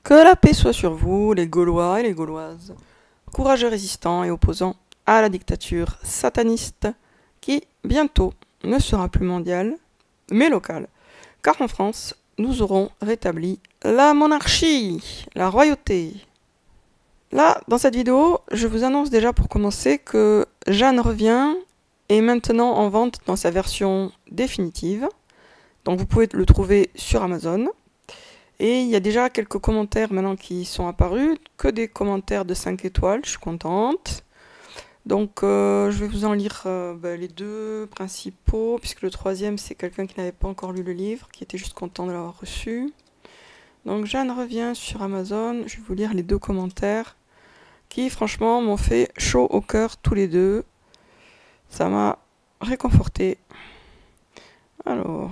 Que la paix soit sur vous, les Gaulois et les Gauloises, courageux résistants et opposants à la dictature sataniste qui, bientôt, ne sera plus mondiale, mais locale. Car en France, nous aurons rétabli la monarchie, la royauté. Là, dans cette vidéo, je vous annonce déjà pour commencer que Jeanne revient est maintenant en vente dans sa version définitive. Donc vous pouvez le trouver sur Amazon. Et il y a déjà quelques commentaires maintenant qui sont apparus, que des commentaires de 5 étoiles, je suis contente. Donc je vais vous en lire les deux principaux, puisque le troisième c'est quelqu'un qui n'avait pas encore lu le livre, qui était juste content de l'avoir reçu. Donc Jeanne revient sur Amazon, je vais vous lire les deux commentaires, qui franchement m'ont fait chaud au cœur tous les deux. Ça m'a réconforté. Alors...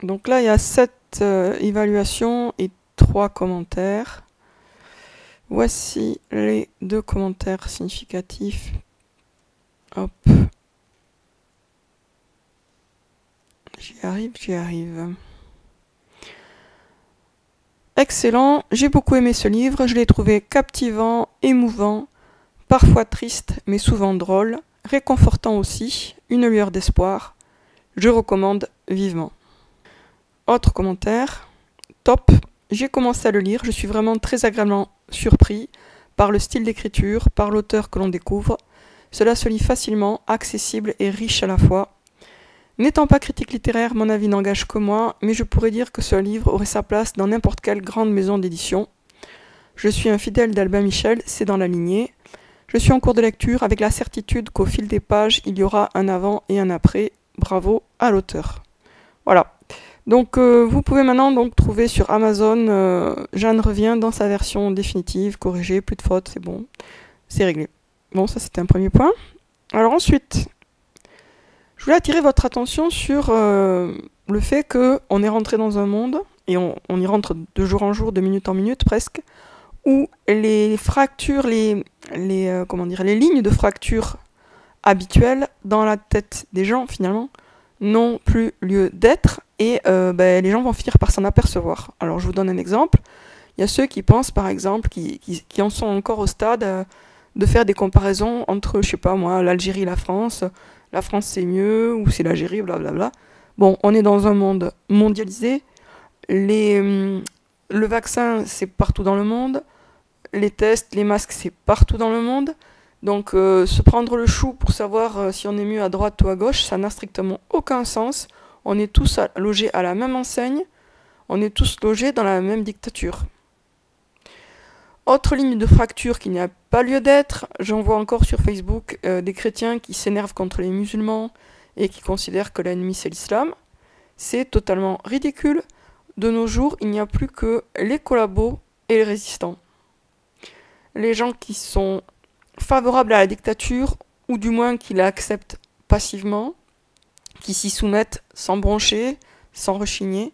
Donc là, il y a 7 évaluations et 3 commentaires. Voici les deux commentaires significatifs. Hop. J'y arrive. Excellent, j'ai beaucoup aimé ce livre, je l'ai trouvé captivant, émouvant, parfois triste, mais souvent drôle, réconfortant aussi, une lueur d'espoir. Je recommande vivement. Autre commentaire, top, j'ai commencé à le lire, je suis vraiment très agréablement surpris par le style d'écriture, par l'auteur que l'on découvre. Cela se lit facilement, accessible et riche à la fois. N'étant pas critique littéraire, mon avis n'engage que moi, mais je pourrais dire que ce livre aurait sa place dans n'importe quelle grande maison d'édition. Je suis un fidèle d'Albin Michel, c'est dans la lignée. Je suis en cours de lecture avec la certitude qu'au fil des pages, il y aura un avant et un après. Bravo à l'auteur. Voilà. Donc vous pouvez maintenant donc trouver sur Amazon Jeanne revient dans sa version définitive, corrigée, plus de fautes, c'est bon, c'est réglé. Bon, ça c'était un premier point. Alors ensuite, je voulais attirer votre attention sur le fait qu'on est rentré dans un monde, et on y rentre de jour en jour, de minute en minute presque, où les fractures, les lignes de fracture habituelles dans la tête des gens finalement n'ont plus lieu d'être. Et les gens vont finir par s'en apercevoir. Alors je vous donne un exemple. Il y a ceux qui pensent par exemple, qui en sont encore au stade de faire des comparaisons entre, je sais pas moi, l'Algérie et la France c'est mieux, ou c'est l'Algérie, blablabla. Bon, on est dans un monde mondialisé. Le vaccin, c'est partout dans le monde. Les tests, les masques, c'est partout dans le monde. Donc se prendre le chou pour savoir si on est mieux à droite ou à gauche, ça n'a strictement aucun sens. On est tous logés à la même enseigne, on est tous logés dans la même dictature. Autre ligne de fracture qui n'a pas lieu d'être, j'en vois encore sur Facebook des chrétiens qui s'énervent contre les musulmans et qui considèrent que l'ennemi c'est l'islam. C'est totalement ridicule. De nos jours, il n'y a plus que les collabos et les résistants. Les gens qui sont favorables à la dictature, ou du moins qui l'acceptent passivement, qui s'y soumettent sans broncher, sans rechigner,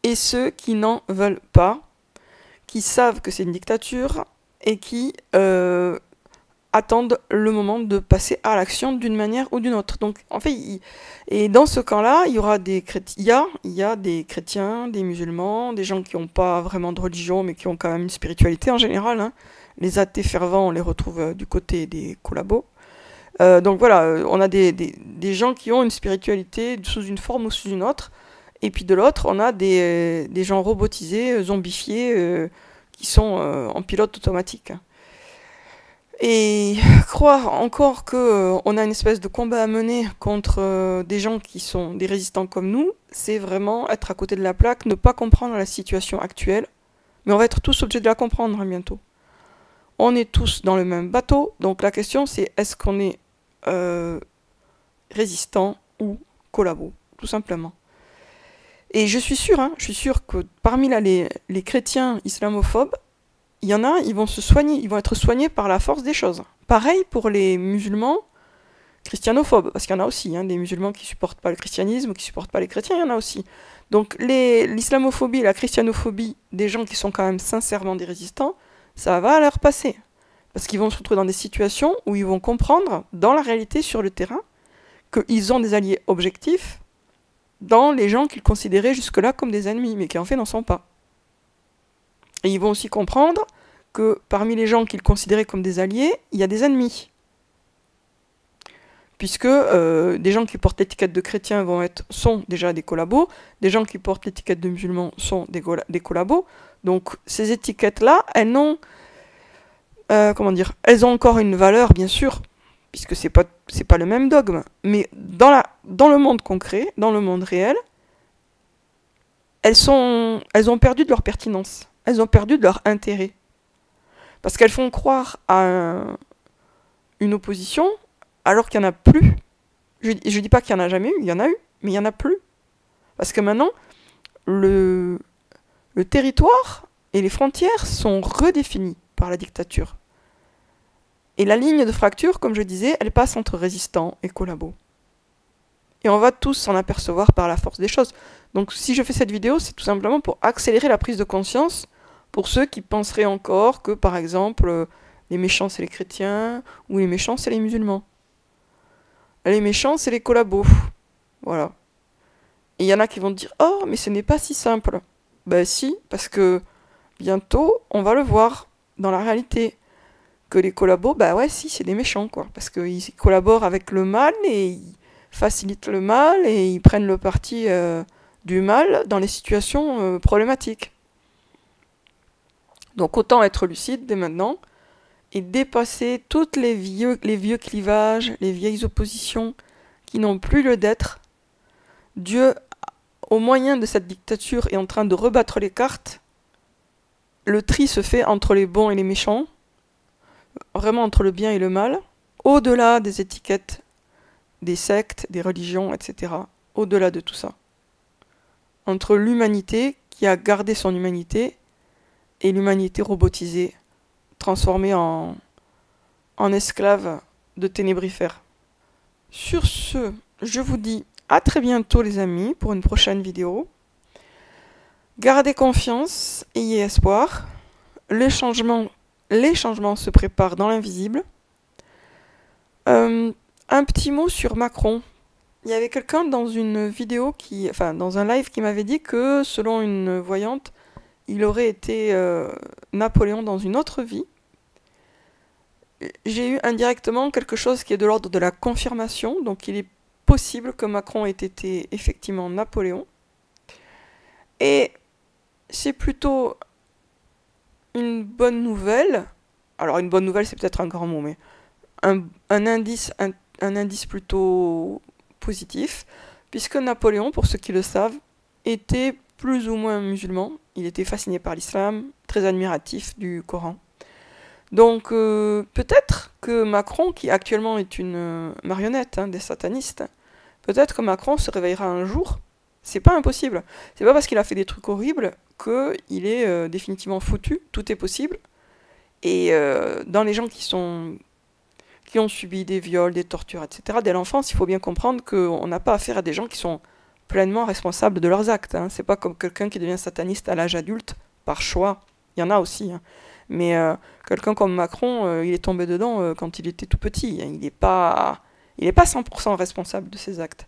et ceux qui n'en veulent pas, qui savent que c'est une dictature, et qui attendent le moment de passer à l'action d'une manière ou d'une autre. Donc, en fait, et dans ce camp-là, il y aura des chrétiens, il y a des chrétiens, des musulmans, des gens qui n'ont pas vraiment de religion, mais qui ont quand même une spiritualité en général. Hein. Les athées fervents, on les retrouve du côté des collabos. Donc voilà, on a des gens qui ont une spiritualité sous une forme ou sous une autre, et puis de l'autre, on a des gens robotisés, zombifiés, qui sont en pilote automatique. Et croire encore qu'on a une espèce de combat à mener contre des gens qui sont des résistants comme nous, c'est vraiment être à côté de la plaque, ne pas comprendre la situation actuelle, mais on va être tous obligés de la comprendre bientôt. On est tous dans le même bateau, donc la question c'est est-ce qu'on est résistant ou collabo, tout simplement. Et je suis sûre que parmi là, les chrétiens islamophobes, il y en a, ils vont être soignés par la force des choses. Pareil pour les musulmans christianophobes, parce qu'il y en a aussi, des musulmans qui supportent pas le christianisme, qui supportent pas les chrétiens, il y en a aussi. Donc l'islamophobie et la christianophobie des gens qui sont quand même sincèrement des résistants, ça va leur passer. Parce qu'ils vont se retrouver dans des situations où ils vont comprendre, dans la réalité sur le terrain, qu'ils ont des alliés objectifs dans les gens qu'ils considéraient jusque-là comme des ennemis, mais qui en fait n'en sont pas. Et ils vont aussi comprendre que parmi les gens qu'ils considéraient comme des alliés, il y a des ennemis. Puisque des gens qui portent l'étiquette de chrétiens sont déjà des collabos, des gens qui portent l'étiquette de musulmans sont des collabos. Donc ces étiquettes-là, elles n'ont, elles ont encore une valeur, bien sûr, puisque c'est pas le même dogme. Mais dans le monde concret, dans le monde réel, elles ont perdu de leur pertinence. Elles ont perdu de leur intérêt. Parce qu'elles font croire à une opposition alors qu'il n'y en a plus. Je ne dis pas qu'il n'y en a jamais eu, il y en a eu, mais il n'y en a plus. Parce que maintenant, le territoire et les frontières sont redéfinies par la dictature. Et la ligne de fracture, comme je disais, elle passe entre résistants et collabos. Et on va tous s'en apercevoir par la force des choses. Donc si je fais cette vidéo, c'est tout simplement pour accélérer la prise de conscience pour ceux qui penseraient encore que, par exemple, les méchants c'est les chrétiens ou les méchants c'est les musulmans. Les méchants c'est les collabos. Voilà. Et il y en a qui vont dire « Oh, mais ce n'est pas si simple ». Ben si, parce que bientôt, on va le voir dans la réalité. Que les collabos, bah ouais, si, c'est des méchants, quoi. Parce qu'ils collaborent avec le mal et ils facilitent le mal et ils prennent le parti du mal dans les situations problématiques. Donc autant être lucide dès maintenant et dépasser tous les vieux clivages, les vieilles oppositions qui n'ont plus lieu d'être. Dieu, au moyen de cette dictature, est en train de rebattre les cartes. Le tri se fait entre les bons et les méchants. Vraiment entre le bien et le mal, au-delà des étiquettes, des sectes, des religions, etc. Au-delà de tout ça. Entre l'humanité qui a gardé son humanité et l'humanité robotisée, transformée en esclave de ténébrifères. Sur ce, je vous dis à très bientôt les amis pour une prochaine vidéo. Gardez confiance, ayez espoir. Les changements se préparent dans l'invisible. Un petit mot sur Macron. Il y avait quelqu'un dans une vidéo dans un live qui m'avait dit que, selon une voyante, il aurait été Napoléon dans une autre vie. J'ai eu indirectement quelque chose qui est de l'ordre de la confirmation, donc il est possible que Macron ait été effectivement Napoléon. Et c'est plutôt une bonne nouvelle. Alors une bonne nouvelle, c'est peut-être un grand mot, mais un indice plutôt positif, puisque Napoléon, pour ceux qui le savent, était plus ou moins musulman. Il était fasciné par l'islam, très admiratif du Coran. Donc peut-être que Macron, qui actuellement est une marionnette des satanistes, peut-être que Macron se réveillera un jour. C'est pas impossible. C'est pas parce qu'il a fait des trucs horribles qu'il est définitivement foutu. Tout est possible. Et dans les gens qui ont subi des viols, des tortures, etc., dès l'enfance, il faut bien comprendre qu'on n'a pas affaire à des gens qui sont pleinement responsables de leurs actes. C'est pas comme quelqu'un qui devient sataniste à l'âge adulte, par choix. Il y en a aussi. Mais quelqu'un comme Macron, il est tombé dedans quand il était tout petit. Il n'est pas 100% responsable de ses actes.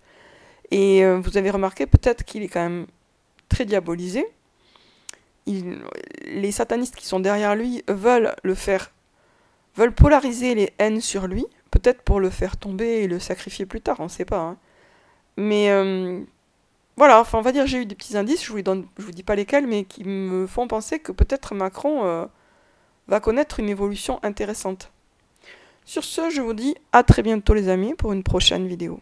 Et vous avez remarqué peut-être qu'il est quand même très diabolisé. Les satanistes qui sont derrière lui veulent polariser les haines sur lui, peut-être pour le faire tomber et le sacrifier plus tard, on ne sait pas. Mais voilà, on va dire j'ai eu des petits indices, je vous dis pas lesquels, mais qui me font penser que peut-être Macron va connaître une évolution intéressante. Sur ce, je vous dis à très bientôt les amis pour une prochaine vidéo.